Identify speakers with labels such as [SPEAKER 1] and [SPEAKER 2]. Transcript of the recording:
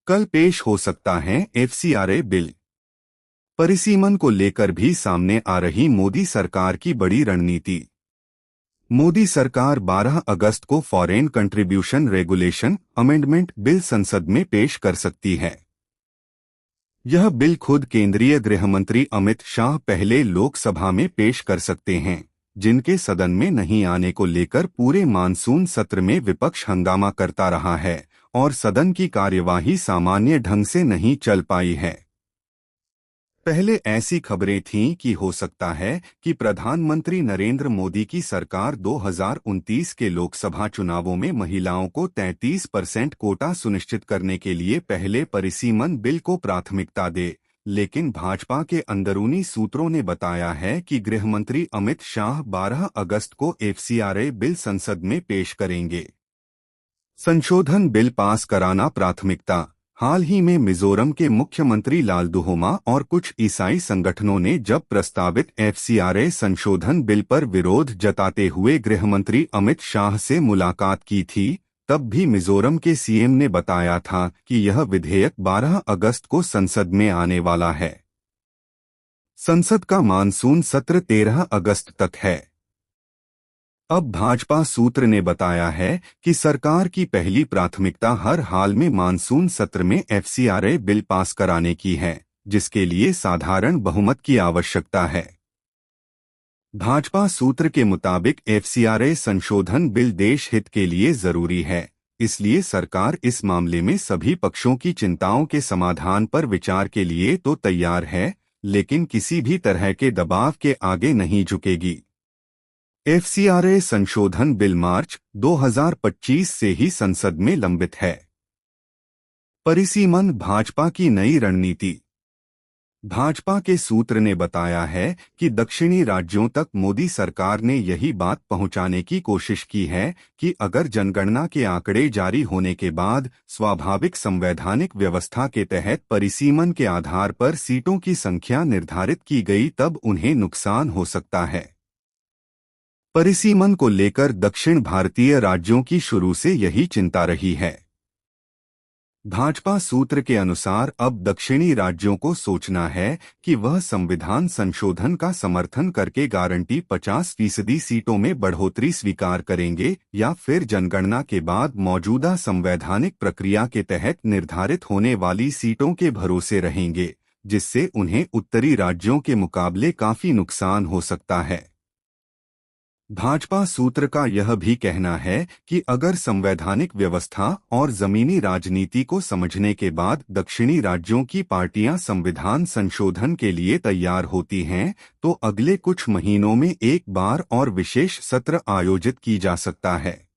[SPEAKER 1] कल पेश हो सकता है एफसीआरए बिल। परिसीमन को लेकर भी सामने आ रही मोदी सरकार की बड़ी रणनीति। मोदी सरकार 12 अगस्त को foreign contribution regulation amendment bill संसद में पेश कर सकती है। यह बिल खुद केंद्रीय गृह मंत्री अमित शाह पहले लोकसभा में पेश कर सकते हैं, जिनके सदन में नहीं आने को लेकर पूरे मानसून सत्र में विपक्ष हंगामा करता रहा है और सदन की कार्यवाही सामान्य ढंग से नहीं चल पाई है। पहले ऐसी खबरें थीं कि हो सकता है कि प्रधानमंत्री नरेंद्र मोदी की सरकार 2029 के लोकसभा चुनावों में महिलाओं को 33% कोटा सुनिश्चित करने के लिए पहले परिसीमन बिल को प्राथमिकता दे, लेकिन भाजपा के अंदरूनी सूत्रों ने बताया है कि गृह मंत्री अमित शाह 12 अगस्त को एफसीआरए बिल संसद में पेश करेंगे। संशोधन बिल पास कराना प्राथमिकता। हाल ही में मिजोरम के मुख्यमंत्री लालदुहोमा और कुछ ईसाई संगठनों ने जब प्रस्तावित एफसीआरए संशोधन बिल पर विरोध जताते हुए गृह मंत्री अमित शाह से मुलाकात की थी, तब भी मिजोरम के सीएम ने बताया था कि यह विधेयक 12 अगस्त को संसद में आने वाला है। संसद का मानसून सत्र 13 अगस्त तक है। अब भाजपा सूत्र ने बताया है कि सरकार की पहली प्राथमिकता हर हाल में मानसून सत्र में एफसीआरए बिल पास कराने की है, जिसके लिए साधारण बहुमत की आवश्यकता है। भाजपा सूत्र के मुताबिक एफसीआरए संशोधन बिल देश हित के लिए जरूरी है, इसलिए सरकार इस मामले में सभी पक्षों की चिंताओं के समाधान पर विचार के लिए तो तैयार है, लेकिन किसी भी तरह के दबाव के आगे नहीं झुकेगी। एफसीआरए संशोधन बिल मार्च 2025 से ही संसद में लंबित है। परिसीमन भाजपा की नई रणनीति। भाजपा के सूत्र ने बताया है कि दक्षिणी राज्यों तक मोदी सरकार ने यही बात पहुंचाने की कोशिश की है कि अगर जनगणना के आंकड़े जारी होने के बाद स्वाभाविक संवैधानिक व्यवस्था के तहत परिसीमन के आधार पर सीटों की संख्या निर्धारित की गई तब उन्हें नुकसान हो सकता है। परिसीमन को लेकर दक्षिण भारतीय राज्यों की शुरू से यही चिंता रही है। भाजपा सूत्र के अनुसार अब दक्षिणी राज्यों को सोचना है कि वह संविधान संशोधन का समर्थन करके गारंटी 50% सीटों में बढ़ोतरी स्वीकार करेंगे या फिर जनगणना के बाद मौजूदा संवैधानिक प्रक्रिया के तहत निर्धारित होने वाली सीटों के भरोसे रहेंगे, जिससे उन्हें उत्तरी राज्यों के मुकाबले काफी नुकसान हो सकता है। भाजपा सूत्र का यह भी कहना है कि अगर संवैधानिक व्यवस्था और जमीनी राजनीति को समझने के बाद दक्षिणी राज्यों की पार्टियां संविधान संशोधन के लिए तैयार होती हैं, तो अगले कुछ महीनों में एक बार और विशेष सत्र आयोजित की जा सकता है।